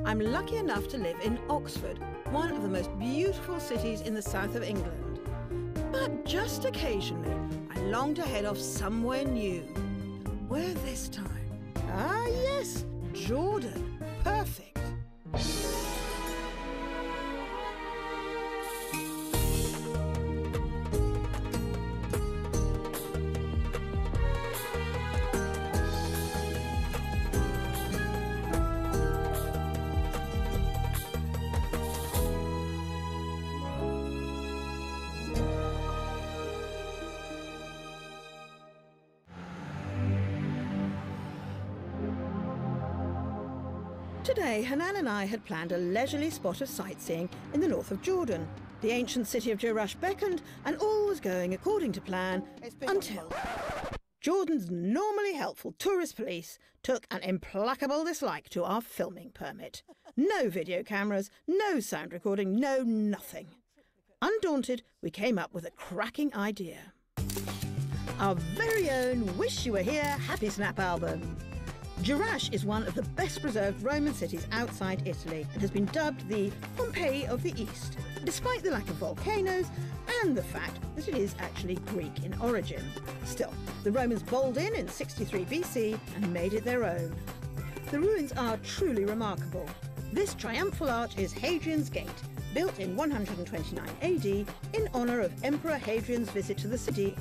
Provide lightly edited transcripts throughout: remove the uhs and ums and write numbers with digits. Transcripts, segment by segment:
I'm lucky enough to live in Oxford, one of the most beautiful cities in the south of England. But just occasionally, I long to head off somewhere new. Where this time? Ah, yes, Jordan. Perfect. Today, Hanan and I had planned a leisurely spot of sightseeing in the north of Jordan. The ancient city of Jerash beckoned, and all was going according to plan until Jordan's normally helpful tourist police took an implacable dislike to our filming permit. No video cameras, no sound recording, no nothing. Undaunted, we came up with a cracking idea. Our very own Wish You Were Here Happy Snap album. Jerash is one of the best preserved Roman cities outside Italy and has been dubbed the Pompeii of the East, despite the lack of volcanoes and the fact that it is actually Greek in origin. Still, the Romans bowled in 63 BC and made it their own. The ruins are truly remarkable. This triumphal arch is Hadrian's Gate, built in 129 AD in honour of Emperor Hadrian's visit to the city.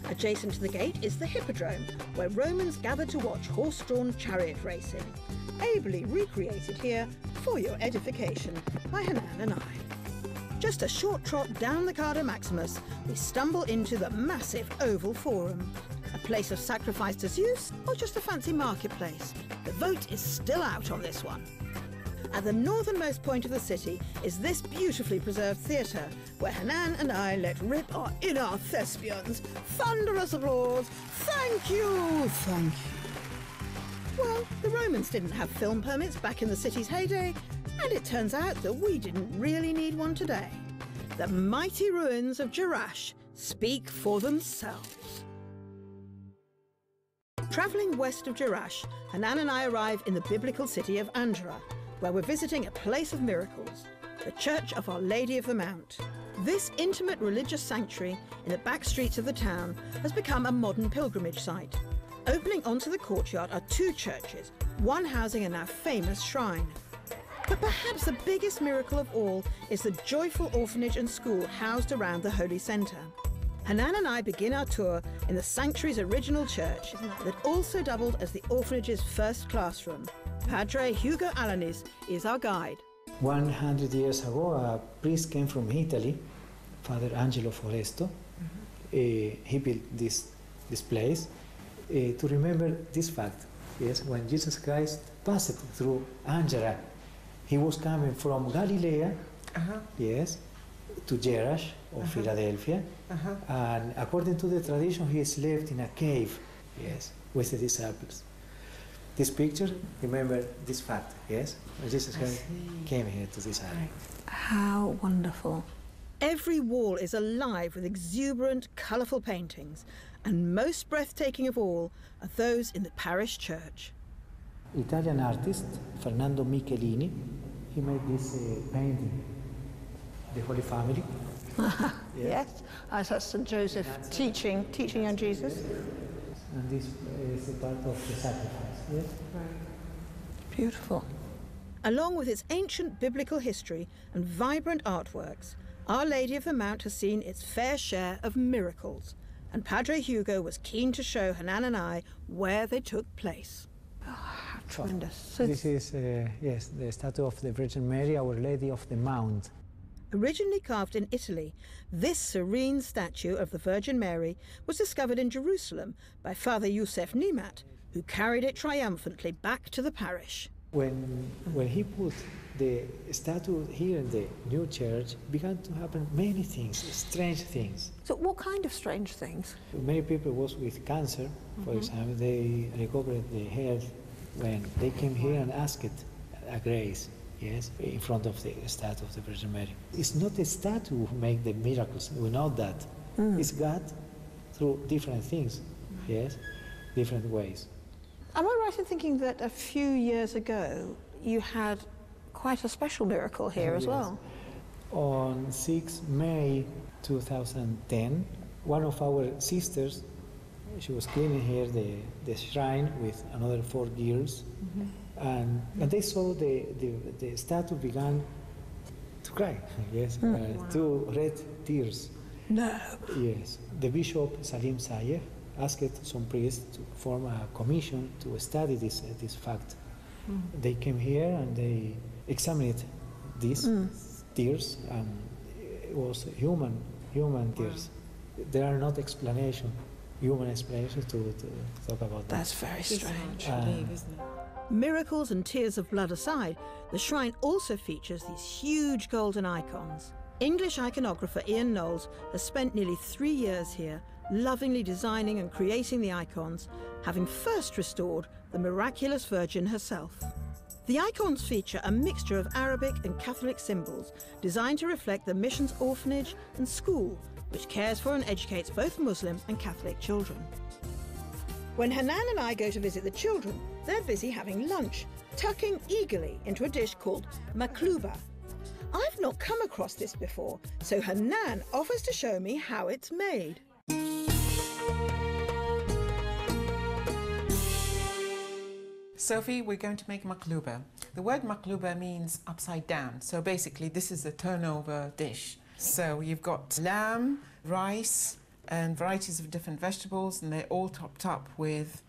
Adjacent to the gate is the Hippodrome, where Romans gathered to watch horse-drawn chariot racing, ably recreated here for your edification by Hanan and I. Just a short trot down the Cardo Maximus, we stumble into the massive Oval Forum. A place of sacrifice to Zeus, or just a fancy marketplace? The vote is still out on this one. At the northernmost point of the city is this beautifully preserved theatre, where Hanan and I let rip our inner thespians. Thunderous applause. Thank you, thank you. Well, the Romans didn't have film permits back in the city's heyday, and it turns out that we didn't really need one today. The mighty ruins of Jerash speak for themselves. Travelling west of Jerash, Hanan and I arrive in the biblical city of Andra, where we're visiting a place of miracles, the Church of Our Lady of the Mount. This intimate religious sanctuary in the back streets of the town has become a modern pilgrimage site. Opening onto the courtyard are two churches, one housing a now famous shrine. But perhaps the biggest miracle of all is the joyful orphanage and school housed around the holy centre. Hanan and I begin our tour in the sanctuary's original church that also doubled as the orphanage's first classroom. Padre Hugo Alanis is our guide. 100 years ago, a priest came from Italy, Father Angelo Foresto. He built this place to remember this fact. Yes, when Jesus Christ passed through Angera, he was coming from Galilee, yes, to Jerash or Philadelphia, and according to the tradition, he slept in a cave, yes, with the disciples. This picture, remember this fact, yes? When Jesus Christ came here to this island. How wonderful. Every wall is alive with exuberant, colourful paintings, and most breathtaking of all are those in the parish church. Italian artist, Fernando Michelini, he made this painting, the Holy Family. Yes, as that's St. Joseph teaching young Jesus. And this is a part of the sacrifice, yes? Beautiful. Along with its ancient biblical history and vibrant artworks, Our Lady of the Mount has seen its fair share of miracles, and Padre Hugo was keen to show Hanan and I where they took place. Oh, how tremendous. So this is, yes, the statue of the Virgin Mary, Our Lady of the Mount. Originally carved in Italy, this serene statue of the Virgin Mary was discovered in Jerusalem by Father Yusef Nimat, who carried it triumphantly back to the parish. When he put the statue here in the new church, began to happen many things, strange things. So what kind of strange things? Many people was with cancer, for example, they recovered their health when they came here and asked a grace. Yes, in front of the statue of the Virgin Mary. It's not the statue who make the miracles, we know that. It's God through different things, yes, different ways. Am I right in thinking that a few years ago you had quite a special miracle here as well. On 6 May 2010, one of our sisters, she was cleaning here the shrine with another 4 girls, and they saw the statue began to cry, yes, 2 red tears. No. Yes. The Bishop Salim Sayeh asked some priests to form a commission to study this fact. They came here and they examined these tears, and it was human tears. There are not human explanations to talk about that. That's very strange. Isn't it? Miracles and tears of blood aside, the shrine also features these huge golden icons. English iconographer Ian Knowles has spent nearly 3 years here, lovingly designing and creating the icons, having first restored the miraculous Virgin herself. The icons feature a mixture of Arabic and Catholic symbols designed to reflect the mission's orphanage and school, which cares for and educates both Muslim and Catholic children. When Hanan and I go to visit the children, they're busy having lunch, tucking eagerly into a dish called Mokuba. I've not come across this before, so Hanan offers to show me how it's made. Sophie, we're going to make Mokuba. The word Mokuba means upside down, so basically this is a turnover dish. So you've got lamb, rice, and varieties of different vegetables, and they're all topped up with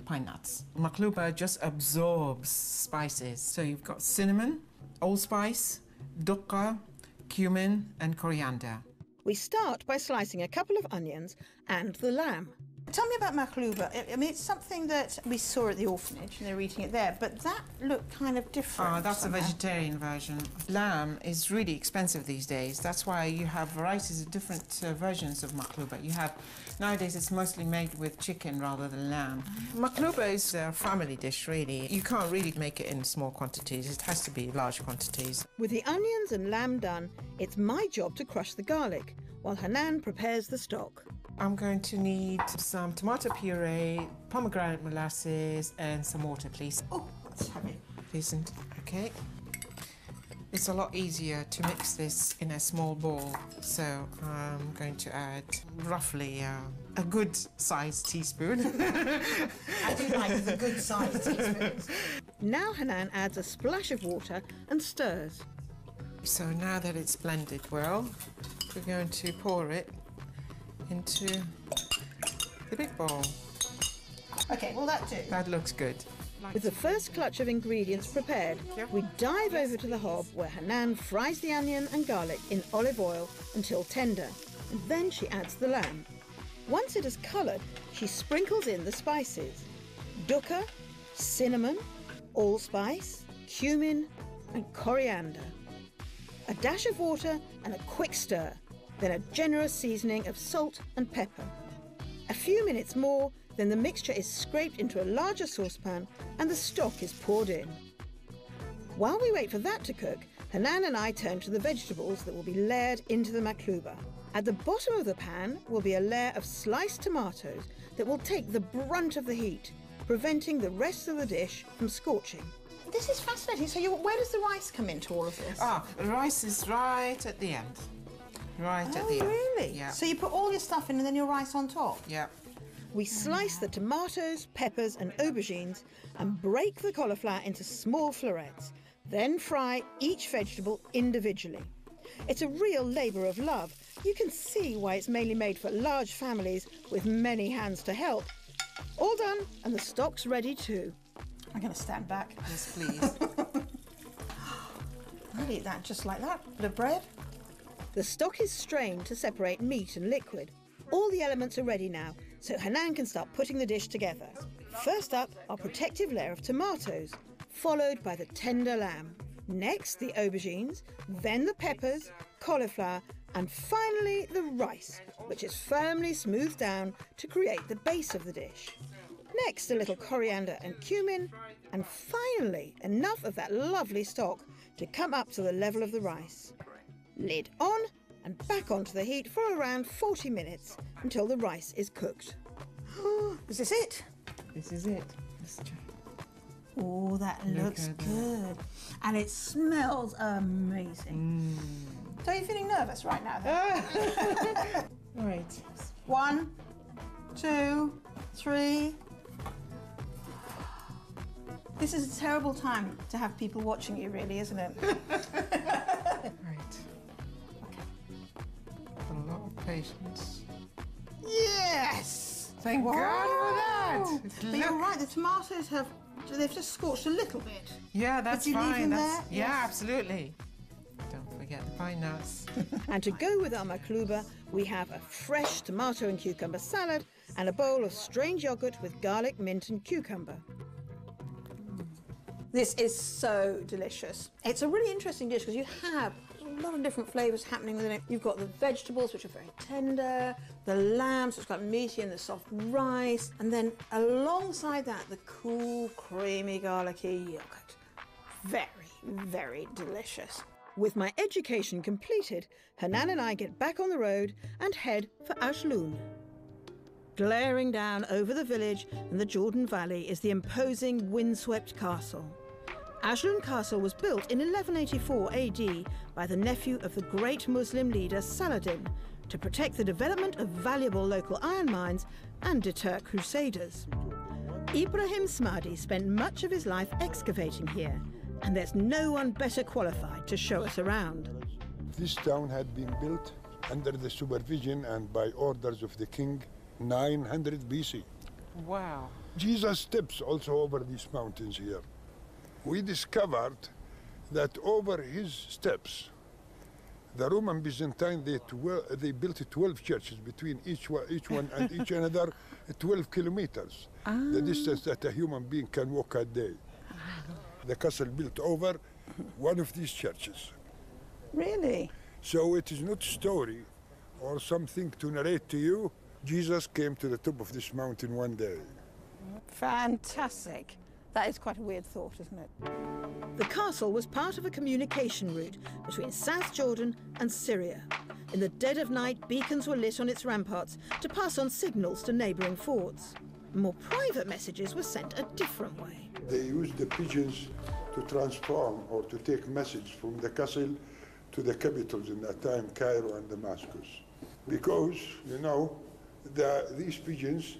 pine nuts. Mokuba just absorbs spices. So you've got cinnamon, allspice, dukkha, cumin, and coriander. We start by slicing a couple of onions and the lamb. Tell me about Mokuba. I mean, it's something that we saw at the orphanage, and they're eating it there, but that looked kind of different. That's somehow. a vegetarian version. Lamb is really expensive these days. That's why you have varieties of different versions of Mokuba. Nowadays it's mostly made with chicken rather than lamb. Mokuba is a family dish, really. You can't really make it in small quantities. It has to be large quantities. With the onions and lamb done, it's my job to crush the garlic, while Hanan prepares the stock. I'm going to need some tomato puree, pomegranate molasses, and some water, please. Oh, that's heavy. Decent. Okay. It's a lot easier to mix this in a small bowl, so I'm going to add roughly a good-sized teaspoon. I do like the good-sized teaspoons. Now Hanan adds a splash of water and stirs. So now that it's blended well, we're going to pour it into the big bowl. OK, will that do? That looks good. With the first clutch of ingredients prepared, we dive over to the hob where Hanan fries the onion and garlic in olive oil until tender, and then she adds the lamb. Once it has coloured, she sprinkles in the spices: dukkha, cinnamon, allspice, cumin, and coriander. A dash of water and a quick stir, then a generous seasoning of salt and pepper. A few minutes more, then the mixture is scraped into a larger saucepan and the stock is poured in. While we wait for that to cook, Hanan and I turn to the vegetables that will be layered into the Mokuba. At the bottom of the pan will be a layer of sliced tomatoes that will take the brunt of the heat, preventing the rest of the dish from scorching. This is fascinating. So where does the rice come into all of this? The rice is right at the end. Right at the end. Really? Yeah. So you put all your stuff in and then your rice on top? Yeah. We slice the tomatoes, peppers and aubergines and break the cauliflower into small florets, then fry each vegetable individually. It's a real labour of love. You can see why it's mainly made for large families with many hands to help. All done, and the stock's ready too. I'm going to stand back. Yes, please. I'll eat that just like that. Bit of bread. The stock is strained to separate meat and liquid. All the elements are ready now, so Hanan can start putting the dish together. First up, our protective layer of tomatoes, followed by the tender lamb. Next, the aubergines, then the peppers, cauliflower, and finally the rice, which is firmly smoothed down to create the base of the dish. Next, a little coriander and cumin, and finally, enough of that lovely stock to come up to the level of the rice. Lid on and back onto the heat for around 40 minutes until the rice is cooked. Is this it? This is it. Let's try. Oh, that looks good. And it smells amazing. So you're feeling nervous right now then? Right. 1, 2, 3. This is a terrible time to have people watching you, really, isn't it? Right. Got a lot of patience. Yes! Thank God for that. But you're right, the tomatoes they've just scorched a little bit. Yeah, that's Would you leave fine. them That's, there? yeah, Yes. absolutely. Don't forget the pine nuts. And to go with our Mokuba, we have a fresh tomato and cucumber salad and a bowl of strange yogurt with garlic, mint and cucumber. This is so delicious. It's a really interesting dish because you have a lot of different flavours happening within it. You've got the vegetables, which are very tender, the lamb, so it's got meaty, and the soft rice, and then alongside that, the cool, creamy, garlicky yogurt. Very, very delicious. With my education completed, Hanan and I get back on the road and head for Ajloun. Glaring down over the village and the Jordan Valley is the imposing windswept castle. Ajloun Castle was built in 1184 AD by the nephew of the great Muslim leader Saladin to protect the development of valuable local iron mines and deter crusaders. Ibrahim Smadi spent much of his life excavating here, and there's no one better qualified to show us around. This town had been built under the supervision and by orders of the king 900 BC. Wow. Jesus steps also over these mountains here. We discovered that over his steps, the Roman Byzantine, they built 12 churches between each one and each another, 12 kilometers, the distance that a human being can walk a day. The castle built over one of these churches. Really? So it is not story or something to narrate to you. Jesus came to the top of this mountain one day. Fantastic. That is quite a weird thought, isn't it? The castle was part of a communication route between South Jordan and Syria. In the dead of night, beacons were lit on its ramparts to pass on signals to neighbouring forts. More private messages were sent a different way. They used the pigeons to transform or to take message from the castle to the capitals in that time, Cairo and Damascus. Because, you know, these pigeons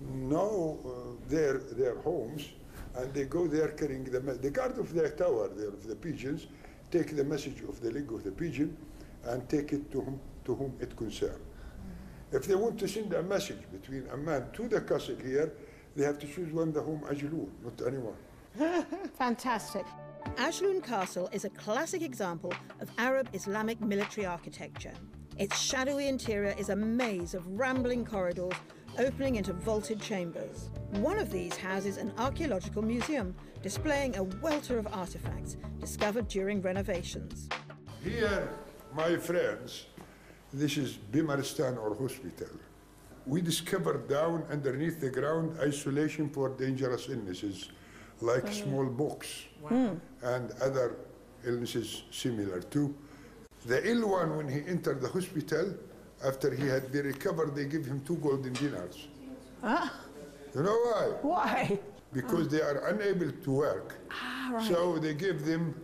know their homes, and they go there carrying the guard of their tower there, of the pigeons, take the message of the leg of the pigeon and take it to whom it concerns. If they want to send a message between a man to the castle here, they have to choose one the home Ajloun, not anyone. Fantastic. Ajloun Castle is a classic example of Arab Islamic military architecture. Its shadowy interior is a maze of rambling corridors opening into vaulted chambers. One of these houses an archaeological museum displaying a welter of artifacts discovered during renovations. Here, my friends, this is Bimaristan or hospital. We discovered down underneath the ground isolation for dangerous illnesses like smallpox and other illnesses similar to. The ill one, when he entered the hospital, after he had been recovered, they give him 2 golden dinars. You know why? Why? Because they are unable to work. Right. So they give them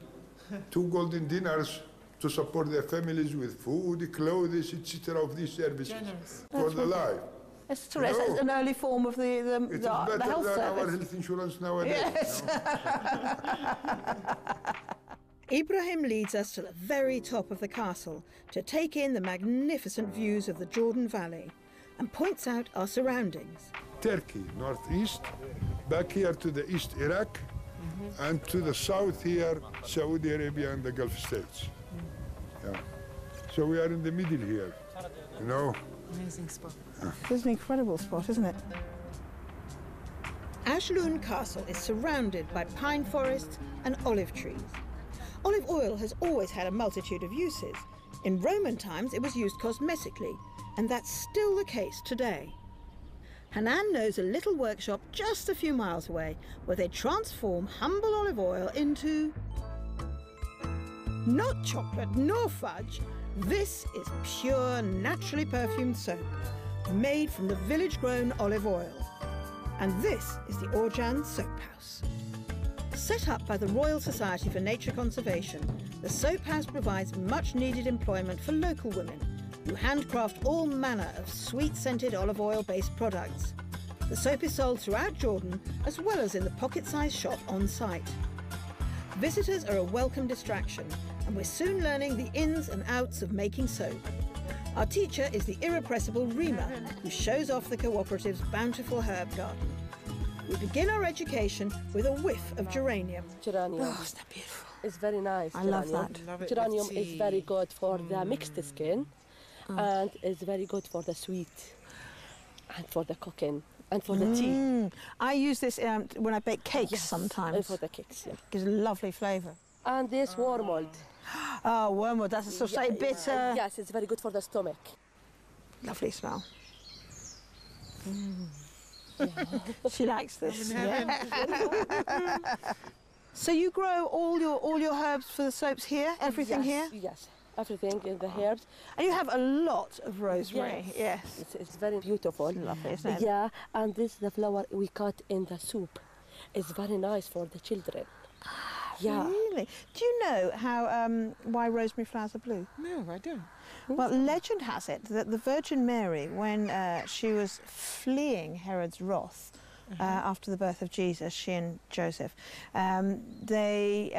2 golden dinars to support their families with food, clothes, etc. of these services for the life. It's an early form of the It is better health than our service. health insurance nowadays. Yes. Ibrahim leads us to the very top of the castle to take in the magnificent views of the Jordan Valley and points out our surroundings. Turkey, northeast, back here to the east, Iraq, and to the south here, Saudi Arabia and the Gulf states. Yeah. So we are in the middle here, you know. Amazing spot. This is an incredible spot, isn't it? Ajloun Castle is surrounded by pine forests and olive trees. Olive oil has always had a multitude of uses. In Roman times, it was used cosmetically, and that's still the case today. Hanan knows a little workshop just a few miles away where they transform humble olive oil into not chocolate nor fudge. This is pure, naturally perfumed soap, made from the village-grown olive oil. And this is the Orjan soap house. Set up by the Royal Society for Nature Conservation, the soap house provides much-needed employment for local women who handcraft all manner of sweet-scented olive oil-based products. The soap is sold throughout Jordan, as well as in the pocket-sized shop on site. Visitors are a welcome distraction, and we're soon learning the ins and outs of making soap. Our teacher is the irrepressible Rima, who shows off the cooperative's bountiful herb garden. We begin our education with a whiff of geranium. Geranium. Oh, isn't that beautiful? It's very nice. I love that. Love it Geranium with is tea. very good for the mixed skin, and it's very good for the sweet, and for the cooking, and for the tea. I use this when I bake cakes Yes, sometimes. and for the cakes, yeah. Gives a lovely flavour. And this wormwood. Oh, wormwood, that's a sort of slightly bitter. Yes, it's very good for the stomach. Lovely smell. She likes this. So you grow all your herbs for the soaps here? Everything Yes, here? Yes, everything in the herbs. And you have a lot of rosemary. Yes. Yes. It's very beautiful. Lovely, isn't it? Yeah, and this is the flower we cut in the soup. It's very nice for the children. Yeah. Really? Do you know how why rosemary flowers are blue? No, I don't. Well, legend has it that the Virgin Mary, when she was fleeing Herod's wrath after the birth of Jesus, she and Joseph, they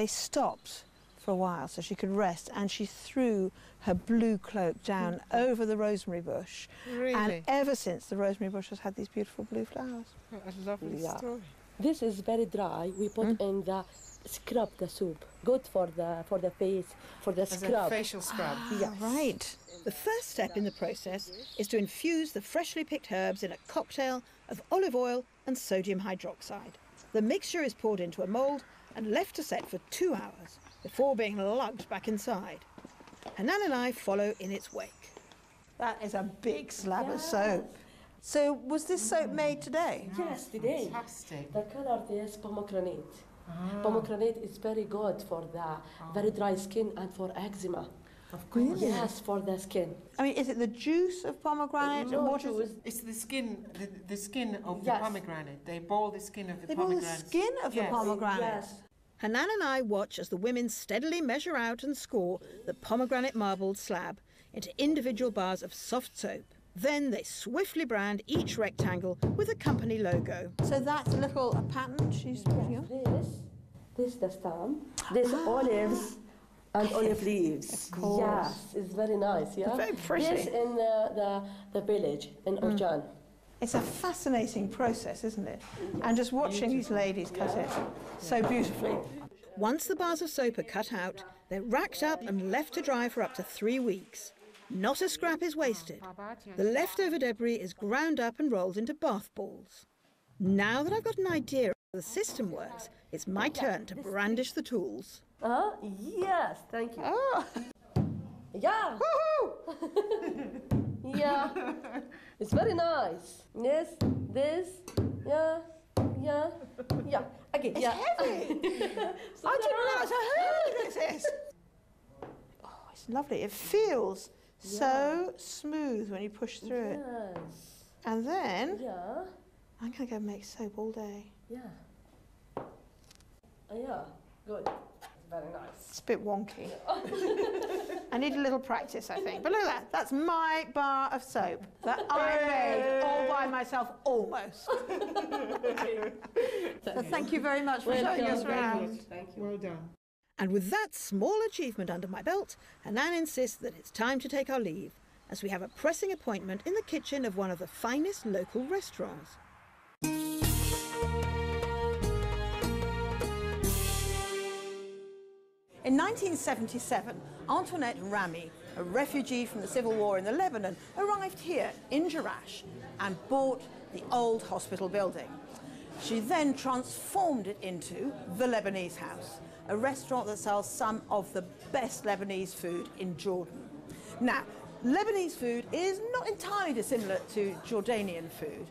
stopped for a while so she could rest, and she threw her blue cloak down over the rosemary bush. Really? And ever since, the rosemary bush has had these beautiful blue flowers. What a lovely Yeah. story. This is very dry. We put in the scrub the soup. Good for the face, for the As a scrub. facial scrub. Yes. Right. The first step in the process is to infuse the freshly picked herbs in a cocktail of olive oil and sodium hydroxide. The mixture is poured into a mould and left to set for 2 hours before being lugged back inside. Hanan and I follow in its wake. That is a big slab of soap. So was this soap made today? Yes, today. Fantastic. The color is pomegranate. Pomegranate is very good for the very dry skin and for eczema. Of course. Yes, for the skin. I mean, is it the juice of pomegranate? No or what is juice. it? It's the skin, the skin of Yes. the pomegranate. They boil the skin of the They boil the pomegranate. skin of the Yes. pomegranate. Yes. Hanan and I watch as the women steadily measure out and score the pomegranate marbled slab into individual bars of soft soap. Then they swiftly brand each rectangle with a company logo. So that's a little pattern she's putting on? This the stem. This olives and olive leaves. Of course. Yes, it's very nice. Yeah. Very pretty. This in the village in Orjan. It's a fascinating process, isn't it? And just watching these ladies cut it so beautifully. Once the bars of soap are cut out, they're racked up and left to dry for up to 3 weeks. Not a scrap is wasted. The leftover debris is ground up and rolled into bath balls. Now that I've got an idea of how the system works, it's my turn to brandish the tools. Yes, thank you. Oh, Yeah. Yeah. It's very nice. Yes, this, yeah, yeah, yeah. Again, yeah. heavy. I didn't realise how heavy this is. Oh, it's lovely. It feels so smooth when you push through it. Yes. And then Yeah. I'm going to go make soap all day. Yeah. Yeah. Good. Very nice. It's a bit wonky. I need a little practice, I think. But look at that. That's my bar of soap that I made all by myself, almost. So thank you very much for showing us around. Thank you. Well done. And with that small achievement under my belt, Hanan insists that it's time to take our leave, as we have a pressing appointment in the kitchen of one of the finest local restaurants. In 1977, Antoinette Rami, a refugee from the civil war in the Lebanon, arrived here in Jerash and bought the old hospital building. She then transformed it into the Lebanese House, a restaurant that sells some of the best Lebanese food in Jordan. Now, Lebanese food is not entirely dissimilar to Jordanian food,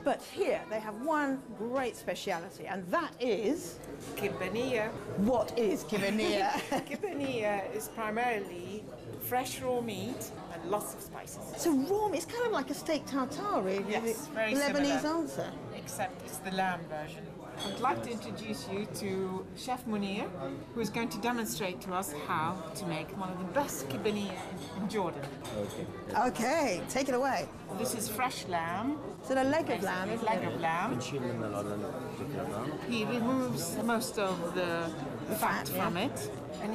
but here they have one great speciality, and that is... Kibbeh Neyyah. What is Kibbeh Neyyah? Kibbeh Neyyah is primarily fresh raw meat and lots of spices. So raw meat, it's kind of like a steak tartare, really. Yes, the very Lebanese similar. answer. Except it's the lamb version. I'd like to introduce you to Chef Munir, who is going to demonstrate to us how to make one of the best Kibbeh Neyyah in Jordan. Okay, take it away. This is fresh lamb. Is it a leg of lamb? Isn't Leg it? of lamb. He removes most of the fat from it, and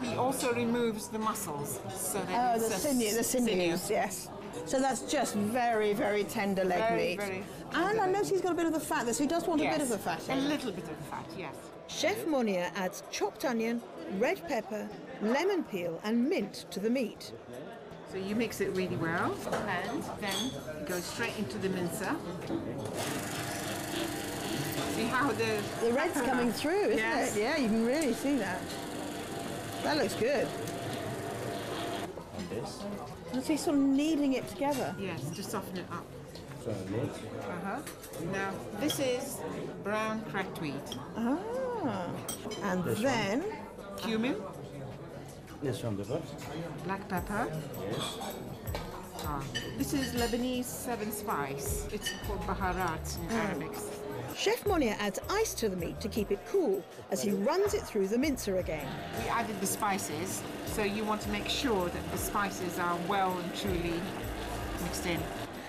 he also removes the muscles, so that Oh, it's the sinews, yes. So that's just very, very tender leg Very, meat. very And I notice he's got a bit of the fat there, so he does want a bit of the fat a in it. little bit of fat, yes. Chef Munir adds chopped onion, red pepper, lemon peel and mint to the meat. So you mix it really well, and then it goes straight into the mincer. See how The red's coming through, isn't Yes. it? Yeah, you can really see that. That looks good. And so he's sort of kneading it together. Yes, to soften it up. Now, this is brown cracked wheat. Ah. And then Cumin, This one, pepper. black pepper. Yes. This is Lebanese 7 spice. It's called baharat in Arabic. Chef Munir adds ice to the meat to keep it cool as he runs it through the mincer again. We added the spices, so you want to make sure that the spices are well and truly mixed in.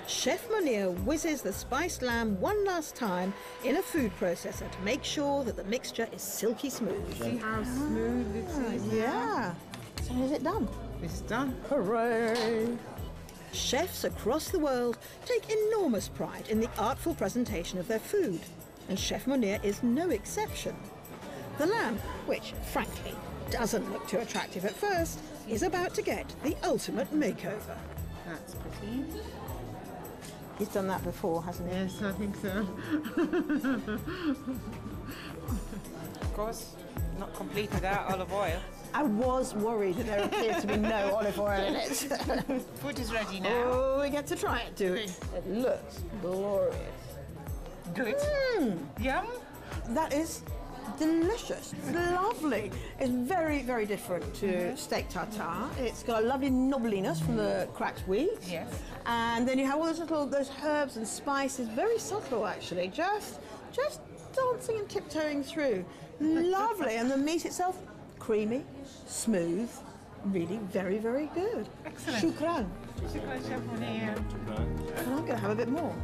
Chef Munir whizzes the spiced lamb one last time in a food processor to make sure that the mixture is silky smooth. See how smooth it is? Yeah. So is it done? It's done. Hooray! Chefs across the world take enormous pride in the artful presentation of their food, and Chef Munir is no exception. The lamb, which frankly doesn't look too attractive at first, is about to get the ultimate makeover. That's pretty. He's done that before, hasn't he? Yes, I think so. Of course, not complete without olive oil. I was worried that there appeared to be no olive oil in it. Food is ready now. Oh, we get to try it, do we? It looks glorious. Good. Yum. That is delicious. It's lovely. It's very, very different to steak tartare. It's got a lovely knobbliness from the cracked wheat. Yes. And then you have all those herbs and spices, very subtle actually, just dancing and tiptoeing through. Lovely. And the meat itself, creamy, smooth, really very, very good. Excellent. Shukran. Shukran, Chef Munir. And I'm going to have a bit more.